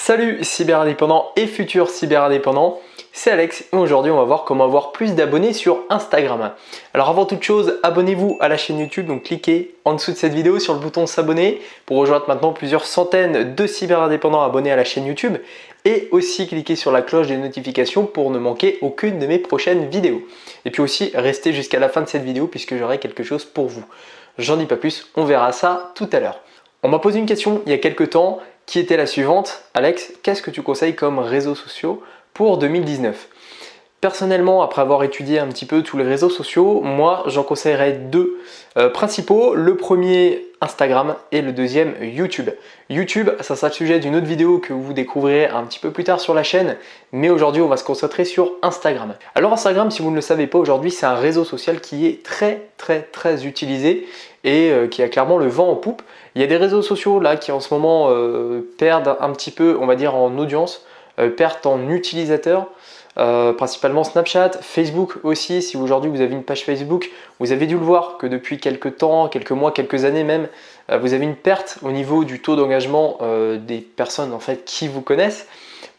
Salut cyberindépendants et futurs cyberindépendants, c'est Alex et aujourd'hui on va voir comment avoir plus d'abonnés sur Instagram. Alors avant toute chose, abonnez-vous à la chaîne YouTube, donc cliquez en dessous de cette vidéo sur le bouton s'abonner pour rejoindre maintenant plusieurs centaines de cyberindépendants abonnés à la chaîne YouTube et aussi cliquez sur la cloche des notifications pour ne manquer aucune de mes prochaines vidéos. Et puis aussi restez jusqu'à la fin de cette vidéo puisque j'aurai quelque chose pour vous. J'en dis pas plus, on verra ça tout à l'heure. On m'a posé une question il y a quelques temps qui était la suivante. Alex, qu'est-ce que tu conseilles comme réseaux sociaux pour 2019 ? Personnellement, après avoir étudié un petit peu tous les réseaux sociaux, moi j'en conseillerais deux principaux. Le premier, Instagram, et le deuxième, YouTube. YouTube, ça sera le sujet d'une autre vidéo que vous découvrirez un petit peu plus tard sur la chaîne, mais aujourd'hui on va se concentrer sur Instagram. Alors Instagram, si vous ne le savez pas aujourd'hui, c'est un réseau social qui est très utilisé et qui a clairement le vent en poupe. Il y a des réseaux sociaux là qui en ce moment perdent un petit peu, on va dire, en audience, perdent en utilisateurs. Principalement Snapchat, Facebook aussi. Si aujourd'hui vous avez une page Facebook, vous avez dû le voir que depuis quelques temps, quelques mois, quelques années même, vous avez une perte au niveau du taux d'engagement des personnes en fait qui vous connaissent.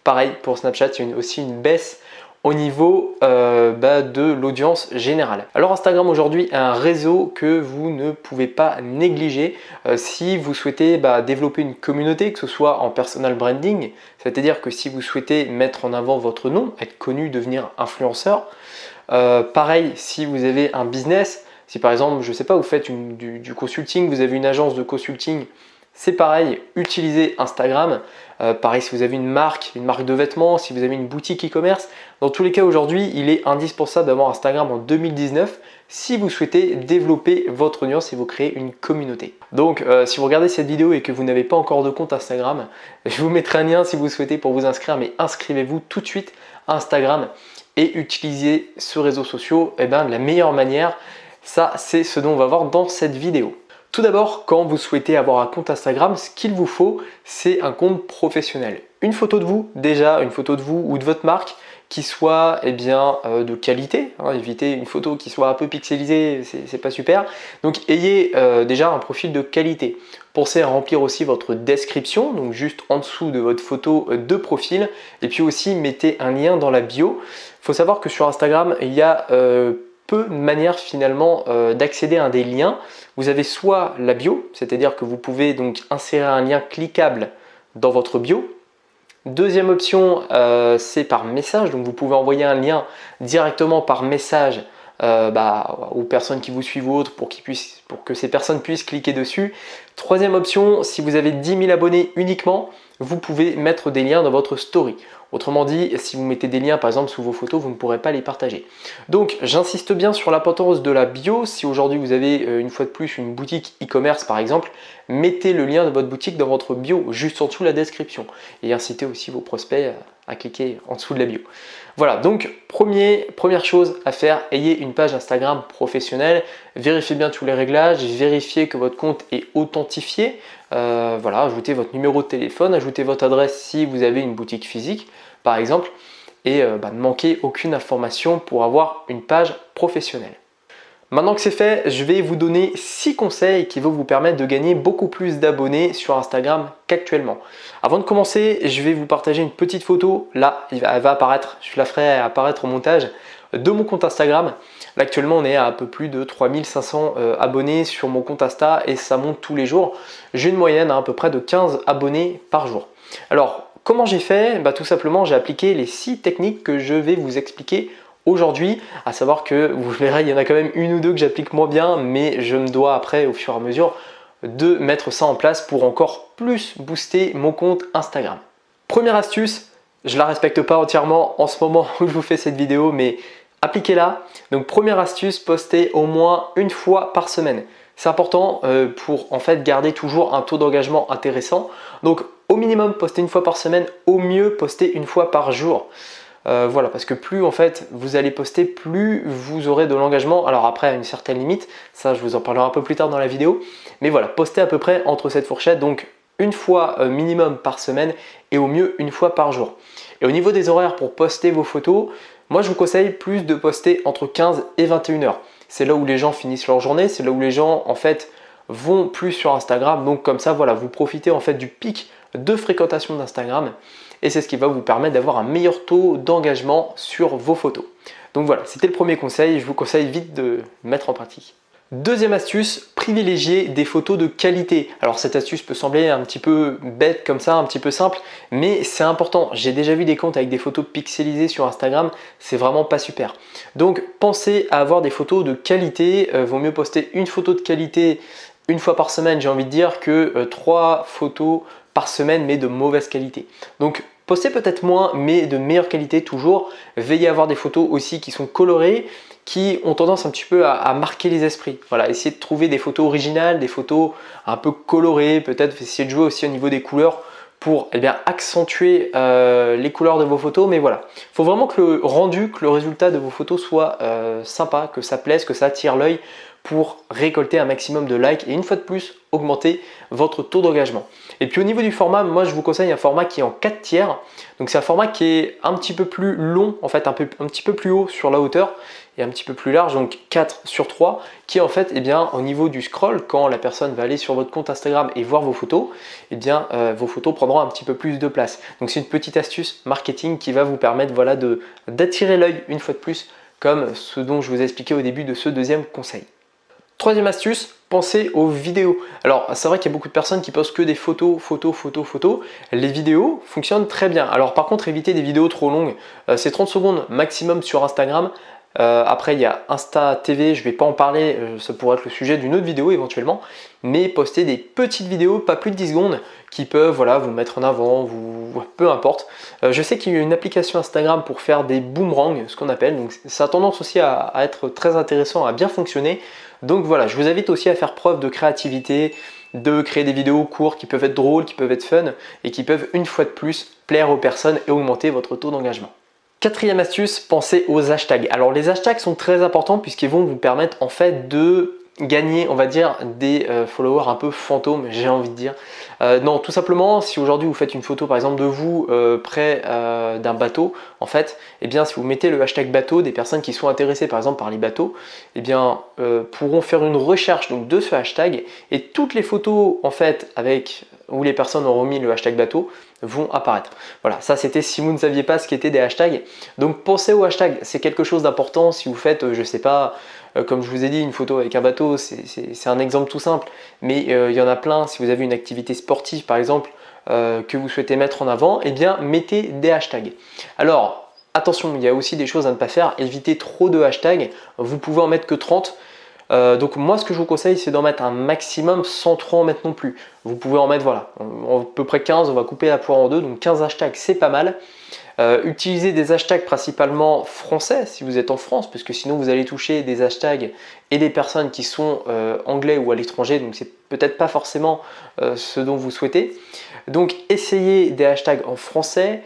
Pareil pour Snapchat, il y a aussi une baisse au niveau de l'audience générale. Alors Instagram aujourd'hui est un réseau que vous ne pouvez pas négliger si vous souhaitez développer une communauté, que ce soit en personal branding, c'est-à-dire que si vous souhaitez mettre en avant votre nom, être connu, devenir influenceur. Pareil si vous avez un business, si par exemple, je ne sais pas, vous faites du consulting, vous avez une agence de consulting, c'est pareil, utilisez Instagram. Pareil si vous avez une marque de vêtements, si vous avez une boutique e-commerce. Dans tous les cas aujourd'hui, il est indispensable d'avoir Instagram en 2019 si vous souhaitez développer votre audience et vous créer une communauté. Donc si vous regardez cette vidéo et que vous n'avez pas encore de compte Instagram, je vous mettrai un lien si vous souhaitez pour vous inscrire, mais inscrivez-vous tout de suite à Instagram et utilisez ce réseau social de la meilleure manière. Ça, c'est ce dont on va voir dans cette vidéo. Tout d'abord, quand vous souhaitez avoir un compte Instagram, ce qu'il vous faut, c'est un compte professionnel. Une photo de vous, déjà, une photo de vous ou de votre marque qui soit de qualité. Évitez une photo qui soit un peu pixelisée, c'est pas super. Donc ayez déjà un profil de qualité. Pensez à remplir aussi votre description, donc juste en dessous de votre photo de profil. Et puis aussi, mettez un lien dans la bio. Il faut savoir que sur Instagram, il y a peu de manières finalement d'accéder à des liens. Vous avez soit la bio, c'est-à-dire que vous pouvez donc insérer un lien cliquable dans votre bio. Deuxième option, c'est par message, donc vous pouvez envoyer un lien directement par message aux personnes qui vous suivent ou autres pour que ces personnes puissent cliquer dessus. Troisième option, si vous avez 10 000 abonnés uniquement, vous pouvez mettre des liens dans votre story. Autrement dit, si vous mettez des liens par exemple sous vos photos, vous ne pourrez pas les partager. Donc j'insiste bien sur l'importance de la bio. Si aujourd'hui vous avez une fois de plus une boutique e-commerce par exemple, mettez le lien de votre boutique dans votre bio, juste en dessous de la description. Et incitez aussi vos prospects à cliquer en dessous de la bio. Voilà, donc première chose à faire, ayez une page Instagram professionnelle, vérifiez bien tous les réglages, vérifiez que votre compte est authentifié. Ajoutez votre numéro de téléphone, ajoutez votre adresse si vous avez une boutique physique par exemple, et ne manquez aucune information pour avoir une page professionnelle. Maintenant que c'est fait, je vais vous donner 6 conseils qui vont vous permettre de gagner beaucoup plus d'abonnés sur Instagram qu'actuellement. Avant de commencer, je vais vous partager une petite photo. Là, elle va apparaître, je la ferai apparaître au montage de mon compte Instagram. Là, actuellement, on est à un peu plus de 3500 abonnés sur mon compte Insta et ça monte tous les jours. J'ai une moyenne à peu près de 15 abonnés par jour. Alors, comment j'ai fait ? Tout simplement, j'ai appliqué les 6 techniques que je vais vous expliquer aujourd'hui, à savoir que vous verrez, il y en a quand même une ou deux que j'applique moins bien, mais je me dois après, au fur et à mesure, de mettre ça en place pour encore plus booster mon compte Instagram. Première astuce, je ne la respecte pas entièrement en ce moment où je vous fais cette vidéo, mais appliquez-la. Donc première astuce, postez au moins une fois par semaine. C'est important pour en fait garder toujours un taux d'engagement intéressant. Donc au minimum, postez une fois par semaine, au mieux, postez une fois par jour. Parce que plus en fait vous allez poster, plus vous aurez de l'engagement. Alors après à une certaine limite, ça je vous en parlerai un peu plus tard dans la vidéo. Mais voilà, postez à peu près entre cette fourchette, donc une fois minimum par semaine et au mieux une fois par jour. Et au niveau des horaires pour poster vos photos, moi je vous conseille plus de poster entre 15 et 21 heures. C'est là où les gens finissent leur journée, c'est là où les gens en fait vont plus sur Instagram. Donc comme ça, voilà, vous profitez en fait du pic de fréquentation d'Instagram et c'est ce qui va vous permettre d'avoir un meilleur taux d'engagement sur vos photos. Donc voilà, c'était le premier conseil, je vous conseille vite de le mettre en pratique. Deuxième astuce, privilégier des photos de qualité. Alors cette astuce peut sembler un petit peu bête comme ça, un petit peu simple, mais c'est important. J'ai déjà vu des comptes avec des photos pixelisées sur Instagram, c'est vraiment pas super. Donc pensez à avoir des photos de qualité, vaut mieux poster une photo de qualité une fois par semaine, j'ai envie de dire, que 3 photos par semaine mais de mauvaise qualité. Donc postez peut-être moins mais de meilleure qualité toujours. Veillez à avoir des photos aussi qui sont colorées, qui ont tendance un petit peu à marquer les esprits. Voilà, essayez de trouver des photos originales, des photos un peu colorées, peut-être essayer de jouer aussi au niveau des couleurs pour accentuer les couleurs de vos photos. Mais voilà, il faut vraiment que le rendu, que le résultat de vos photos soit sympa, que ça plaise, que ça attire l'œil pour récolter un maximum de likes et une fois de plus augmenter votre taux d'engagement. Et puis au niveau du format, moi je vous conseille un format qui est en 4 tiers. Donc c'est un format qui est un petit peu plus long, en fait un petit peu plus haut sur la hauteur et un petit peu plus large, donc 4/3, qui en fait au niveau du scroll, quand la personne va aller sur votre compte Instagram et voir vos photos, vos photos prendront un petit peu plus de place. Donc c'est une petite astuce marketing qui va vous permettre d'attirer l'œil une fois de plus, comme ce dont je vous ai expliqué au début de ce deuxième conseil. Troisième astuce, pensez aux vidéos. Alors c'est vrai qu'il y a beaucoup de personnes qui postent que des photos. Les vidéos fonctionnent très bien. Alors par contre, évitez des vidéos trop longues. C'est 30 secondes maximum sur Instagram. Après il y a Insta TV, je ne vais pas en parler, ça pourrait être le sujet d'une autre vidéo éventuellement, mais postez des petites vidéos, pas plus de 10 secondes, qui peuvent vous mettre en avant, peu importe. Je sais qu'il y a une application Instagram pour faire des boomerangs, ce qu'on appelle, donc ça a tendance aussi à être très intéressant, à bien fonctionner. Donc voilà, je vous invite aussi à faire preuve de créativité, de créer des vidéos courtes qui peuvent être drôles, qui peuvent être fun et qui peuvent une fois de plus plaire aux personnes et augmenter votre taux d'engagement. Quatrième astuce, pensez aux hashtags. Alors les hashtags sont très importants puisqu'ils vont vous permettre en fait de gagner, on va dire, des followers un peu fantômes, j'ai envie de dire. Non, tout simplement, si aujourd'hui vous faites une photo par exemple de vous près d'un bateau, en fait, si vous mettez le hashtag bateau, des personnes qui sont intéressées par exemple par les bateaux, pourront faire une recherche donc de ce hashtag et toutes les photos en fait où les personnes auront mis le hashtag bateau vont apparaître. Voilà, ça c'était si vous ne saviez pas ce qu'étaient des hashtags. Donc pensez aux hashtags, c'est quelque chose d'important si vous faites, je sais pas, comme je vous ai dit, une photo avec un bateau, c'est un exemple tout simple, mais il y en a plein. Si vous avez une activité sportive par exemple que vous souhaitez mettre en avant, mettez des hashtags. Alors attention, il y a aussi des choses à ne pas faire, évitez trop de hashtags, vous pouvez en mettre que 30. Donc moi ce que je vous conseille c'est d'en mettre un maximum sans trop en mettre non plus. Vous pouvez en mettre à peu près 15, on va couper la poire en deux, donc 15 hashtags c'est pas mal. Utilisez des hashtags principalement français si vous êtes en France, parce que sinon vous allez toucher des hashtags et des personnes qui sont anglais ou à l'étranger, donc c'est peut-être pas forcément ce dont vous souhaitez. Donc essayez des hashtags en français,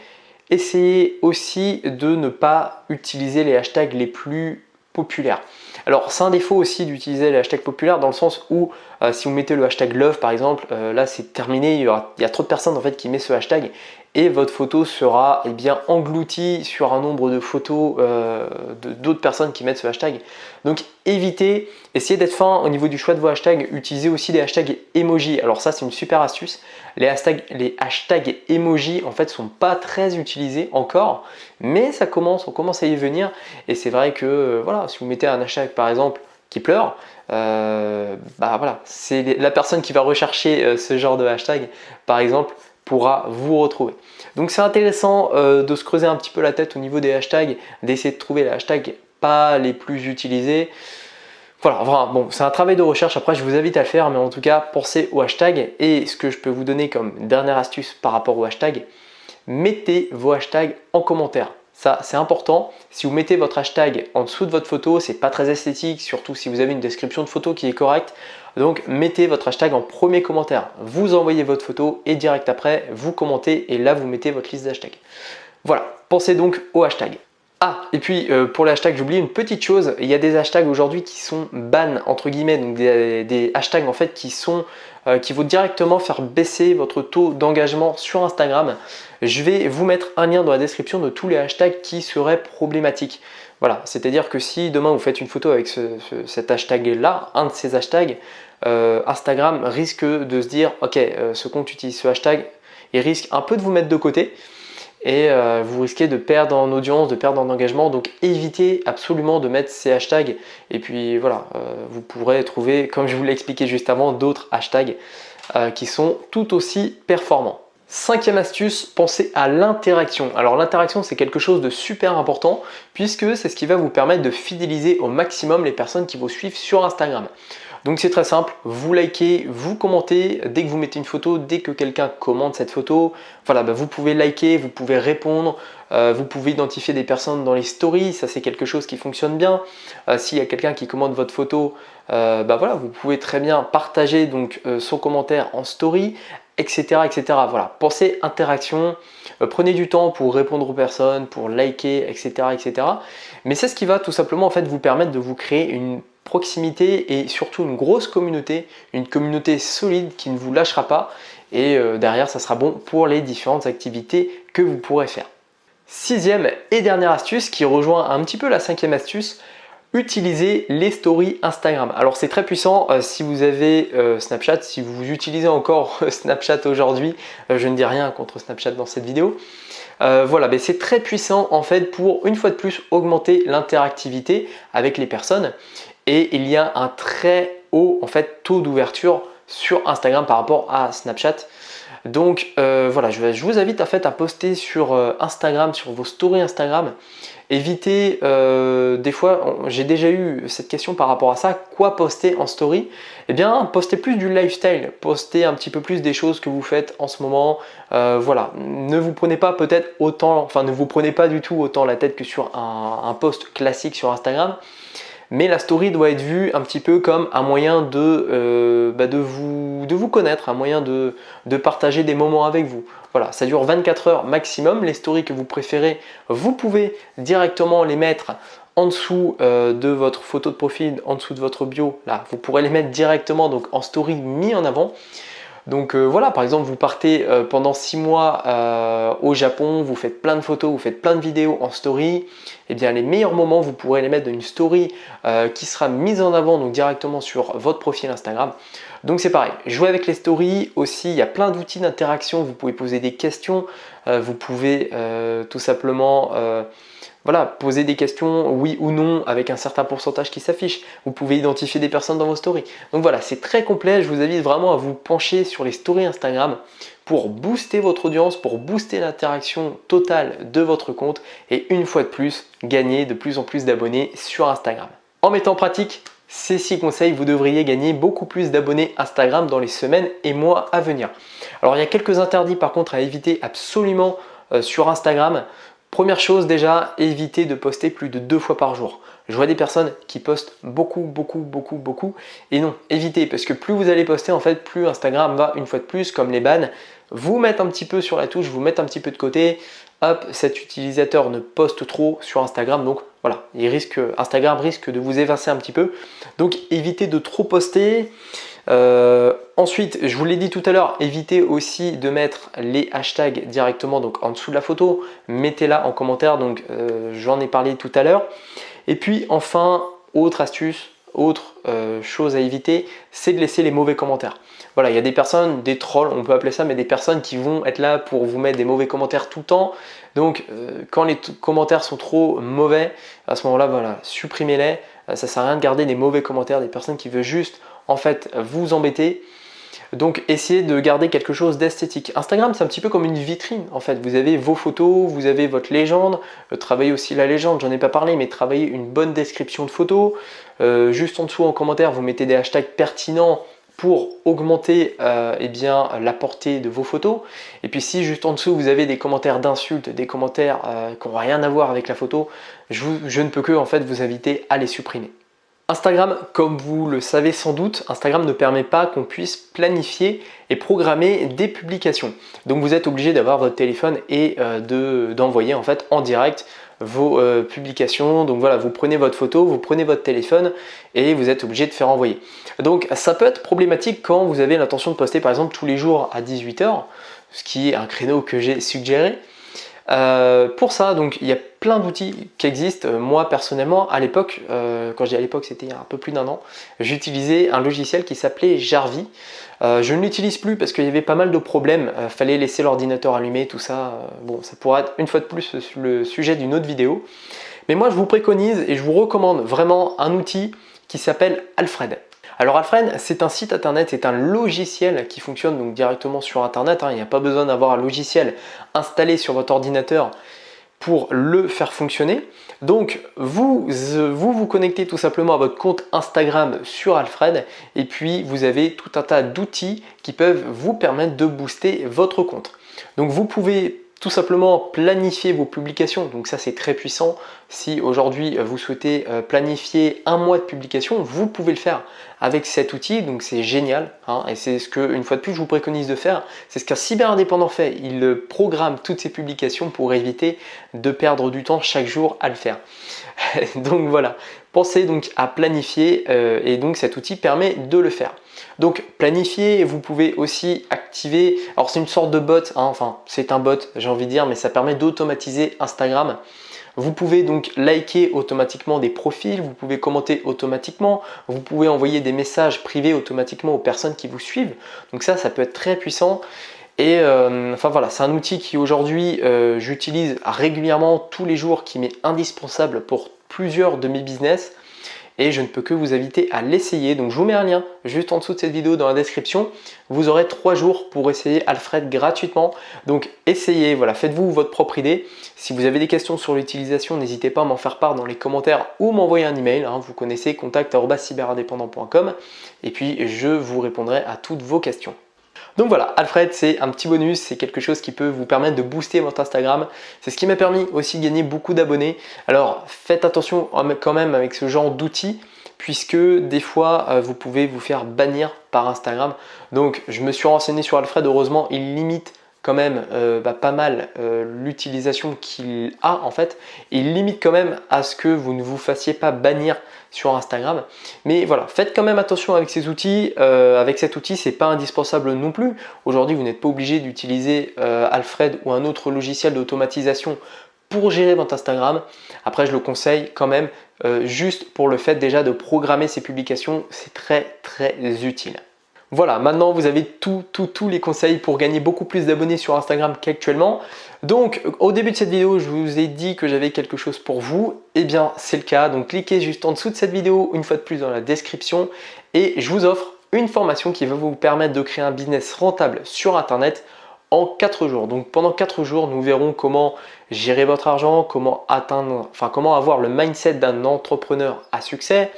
essayez aussi de ne pas utiliser les hashtags les plus populaires. Alors c'est un défaut aussi d'utiliser les hashtags populaires dans le sens où si vous mettez le hashtag love par exemple, là c'est terminé, il y a trop de personnes en fait qui mettent ce hashtag et votre photo sera engloutie sur un nombre de photos d'autres personnes qui mettent ce hashtag. Donc évitez, essayez d'être fin au niveau du choix de vos hashtags, utilisez aussi des hashtags emoji. Alors ça c'est une super astuce, les hashtags emoji en fait sont pas très utilisés encore, mais on commence à y venir et c'est vrai que si vous mettez un hashtag par exemple qui pleure, c'est la personne qui va rechercher ce genre de hashtag par exemple pourra vous retrouver. Donc c'est intéressant de se creuser un petit peu la tête au niveau des hashtags, d'essayer de trouver les hashtags pas les plus utilisés. Voilà, bon, c'est un travail de recherche, après je vous invite à le faire, mais en tout cas pensez aux hashtags. Et ce que je peux vous donner comme dernière astuce par rapport aux hashtags, mettez vos hashtags en commentaire. Ça c'est important, si vous mettez votre hashtag en dessous de votre photo, c'est pas très esthétique, surtout si vous avez une description de photo qui est correcte. Donc mettez votre hashtag en premier commentaire, vous envoyez votre photo et direct après vous commentez et là vous mettez votre liste d'hashtags. Voilà, pensez donc aux hashtags. Ah, et puis pour les hashtags, j'oublie une petite chose, il y a des hashtags aujourd'hui qui sont ban entre guillemets, donc des hashtags en fait qui vont directement faire baisser votre taux d'engagement sur Instagram. Je vais vous mettre un lien dans la description de tous les hashtags qui seraient problématiques. Voilà, c'est-à-dire que si demain vous faites une photo avec cet hashtag là, un de ces hashtags, Instagram risque de se dire ok, ce compte utilise ce hashtag, il risque un peu de vous mettre de côté et vous risquez de perdre en audience, de perdre en engagement. Donc évitez absolument de mettre ces hashtags. Et puis voilà, vous pourrez trouver, comme je vous l'ai expliqué juste avant, d'autres hashtags qui sont tout aussi performants. Cinquième astuce, pensez à l'interaction. Alors l'interaction, c'est quelque chose de super important puisque c'est ce qui va vous permettre de fidéliser au maximum les personnes qui vous suivent sur Instagram. Donc c'est très simple, vous likez, vous commentez, dès que vous mettez une photo, dès que quelqu'un commente cette photo, voilà, vous pouvez liker, vous pouvez répondre, vous pouvez identifier des personnes dans les stories, ça c'est quelque chose qui fonctionne bien. S'il y a quelqu'un qui commente votre photo, voilà, vous pouvez très bien partager donc, son commentaire en story, etc. etc. Voilà, pensez interaction, prenez du temps pour répondre aux personnes, pour liker, etc. etc. Mais c'est ce qui va tout simplement en fait vous permettre de vous créer une proximité et surtout une grosse communauté, une communauté solide qui ne vous lâchera pas et derrière ça sera bon pour les différentes activités que vous pourrez faire. Sixième et dernière astuce qui rejoint un petit peu la cinquième astuce, utilisez les stories Instagram. Alors c'est très puissant si vous avez Snapchat, si vous utilisez encore Snapchat aujourd'hui, je ne dis rien contre Snapchat dans cette vidéo. Voilà, c'est très puissant en fait pour une fois de plus augmenter l'interactivité avec les personnes et il y a un très haut en fait taux d'ouverture sur Instagram par rapport à Snapchat. Donc voilà, je vous invite en fait à poster sur Instagram, sur vos stories Instagram. Évitez, des fois j'ai déjà eu cette question par rapport à ça, quoi poster en story? Eh bien postez plus du lifestyle, postez un petit peu plus des choses que vous faites en ce moment. Voilà, ne vous prenez pas peut-être autant, enfin ne vous prenez pas du tout autant la tête que sur un post classique sur Instagram. Mais la story doit être vue un petit peu comme un moyen de vous connaître, un moyen de partager des moments avec vous. Voilà, ça dure 24 heures maximum. Les stories que vous préférez, vous pouvez directement les mettre en dessous de votre photo de profil, en dessous de votre bio. Là, vous pourrez les mettre directement donc en story mis en avant. Donc voilà, par exemple, vous partez pendant 6 mois au Japon, vous faites plein de photos, vous faites plein de vidéos en story. Et bien les meilleurs moments, vous pourrez les mettre dans une story qui sera mise en avant donc directement sur votre profil Instagram. Donc c'est pareil, jouez avec les stories aussi, il y a plein d'outils d'interaction, vous pouvez poser des questions, vous pouvez tout simplement voilà, poser des questions oui ou non avec un certain pourcentage qui s'affiche. Vous pouvez identifier des personnes dans vos stories. Donc voilà, c'est très complet. Je vous invite vraiment à vous pencher sur les stories Instagram pour booster votre audience, pour booster l'interaction totale de votre compte et une fois de plus, gagner de plus en plus d'abonnés sur Instagram. En mettant en pratique ces 6 conseils, vous devriez gagner beaucoup plus d'abonnés Instagram dans les semaines et mois à venir. Alors il y a quelques interdits par contre à éviter absolument sur Instagram. Première chose déjà, évitez de poster plus de 2 fois par jour. Je vois des personnes qui postent beaucoup et non, évitez parce que plus vous allez poster en fait, plus Instagram va une fois de plus, comme les bans, vous mettre un petit peu sur la touche, vous mettre un petit peu de côté. Hop, cet utilisateur ne poste trop sur Instagram, donc voilà, Instagram risque de vous évincer un petit peu. Donc évitez de trop poster. Ensuite, je vous l'ai dit tout à l'heure, évitez aussi de mettre les hashtags directement donc en dessous de la photo, mettez-la en commentaire, donc j'en ai parlé tout à l'heure. Et puis enfin, autre astuce, autre chose à éviter, c'est de laisser les mauvais commentaires. Voilà, il y a des personnes, des trolls, on peut appeler ça, mais des personnes qui vont être là pour vous mettre des mauvais commentaires tout le temps. Donc quand les commentaires sont trop mauvais, à ce moment-là, voilà, supprimez-les. Ça sert à rien de garder des mauvais commentaires, des personnes qui veulent juste en fait vous embêter. Donc essayez de garder quelque chose d'esthétique. Instagram, c'est un petit peu comme une vitrine en fait. Vous avez vos photos, vous avez votre légende, travaillez aussi la légende, j'en ai pas parlé, mais travaillez une bonne description de photos. Juste en dessous en commentaire, vous mettez des hashtags pertinents pour augmenter la portée de vos photos. Et puis si juste en dessous vous avez des commentaires d'insultes, des commentaires qui n'ont rien à voir avec la photo, je ne peux que en fait vous inviter à les supprimer. Instagram, comme vous le savez sans doute, Instagram ne permet pas qu'on puisse planifier et programmer des publications. Donc vous êtes obligé d'avoir votre téléphone et d'envoyer en fait en direct vos publications. Donc voilà, vous prenez votre photo, vous prenez votre téléphone et vous êtes obligé de faire envoyer. Donc ça peut être problématique quand vous avez l'intention de poster par exemple tous les jours à 18 h, ce qui est un créneau que j'ai suggéré. Pour ça, donc il y a plein d'outils qui existent. Moi personnellement, à l'époque, quand je dis à l'époque, c'était il y a un peu plus d'un an, j'utilisais un logiciel qui s'appelait Jarvis. Je ne l'utilise plus parce qu'il y avait pas mal de problèmes. Fallait laisser l'ordinateur allumé, tout ça. Bon, ça pourrait être une fois de plus le sujet d'une autre vidéo. Mais moi, je vous préconise et je vous recommande vraiment un outil qui s'appelle Alfred. Alors Alfred, c'est un site internet, c'est un logiciel qui fonctionne donc directement sur internet. Il n'y a pas besoin d'avoir un logiciel installé sur votre ordinateur pour le faire fonctionner. Donc vous connectez tout simplement à votre compte Instagram sur Alfred et puis vous avez tout un tas d'outils qui peuvent vous permettre de booster votre compte. Donc vous pouvez tout simplement planifier vos publications, donc ça c'est très puissant. Si aujourd'hui vous souhaitez planifier un mois de publication, vous pouvez le faire avec cet outil, donc c'est génial, hein, et c'est ce que, une fois de plus, je vous préconise de faire. C'est ce qu'un cyberindépendant fait, il programme toutes ses publications pour éviter de perdre du temps chaque jour à le faire. Donc voilà, pensez donc à planifier et donc cet outil permet de le faire. Donc planifier, vous pouvez aussi activer, alors c'est une sorte de bot, hein, enfin c'est un bot j'ai envie de dire, mais ça permet d'automatiser Instagram. Vous pouvez donc liker automatiquement des profils, vous pouvez commenter automatiquement, vous pouvez envoyer des messages privés automatiquement aux personnes qui vous suivent. Donc ça peut être très puissant. Et enfin voilà, c'est un outil qui aujourd'hui j'utilise régulièrement tous les jours, qui m'est indispensable pour plusieurs de mes business. Et je ne peux que vous inviter à l'essayer. Donc je vous mets un lien juste en dessous de cette vidéo dans la description. Vous aurez 3 jours pour essayer Alfred gratuitement. Donc essayez, voilà, faites-vous votre propre idée. Si vous avez des questions sur l'utilisation, n'hésitez pas à m'en faire part dans les commentaires ou m'envoyer un email. Hein, vous connaissez, contact@cyberindépendant.com. Et puis je vous répondrai à toutes vos questions. Donc voilà, Alfred, c'est un petit bonus, c'est quelque chose qui peut vous permettre de booster votre Instagram. C'est ce qui m'a permis aussi de gagner beaucoup d'abonnés. Alors faites attention quand même avec ce genre d'outils, puisque des fois vous pouvez vous faire bannir par Instagram. Donc je me suis renseigné sur Alfred, heureusement il limite quand même pas mal l'utilisation qu'il a en fait. Il limite quand même à ce que vous ne vous fassiez pas bannir sur Instagram. Mais voilà, faites quand même attention avec ces outils. Avec cet outil, c'est pas indispensable non plus. Aujourd'hui, vous n'êtes pas obligé d'utiliser Alfred ou un autre logiciel d'automatisation pour gérer votre Instagram. Après, je le conseille quand même juste pour le fait déjà de programmer ses publications. C'est très très utile. Voilà, maintenant vous avez tous les conseils pour gagner beaucoup plus d'abonnés sur Instagram qu'actuellement. Donc au début de cette vidéo, je vous ai dit que j'avais quelque chose pour vous. Eh bien c'est le cas, donc cliquez juste en dessous de cette vidéo, une fois de plus dans la description. Et je vous offre une formation qui va vous permettre de créer un business rentable sur Internet en 4 jours. Donc pendant 4 jours, nous verrons comment gérer votre argent, comment avoir le mindset d'un entrepreneur à succès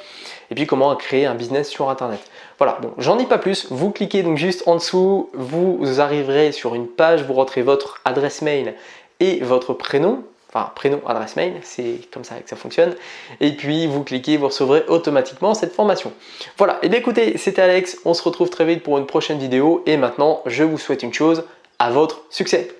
et puis comment créer un business sur Internet. Voilà, bon, j'en dis pas plus, vous cliquez donc juste en dessous, vous arriverez sur une page, vous rentrez votre adresse mail et votre prénom, enfin prénom, adresse mail, c'est comme ça que ça fonctionne, et puis vous cliquez, vous recevrez automatiquement cette formation. Voilà, et bien écoutez, c'était Alex, on se retrouve très vite pour une prochaine vidéo, et maintenant je vous souhaite une chose, à votre succès!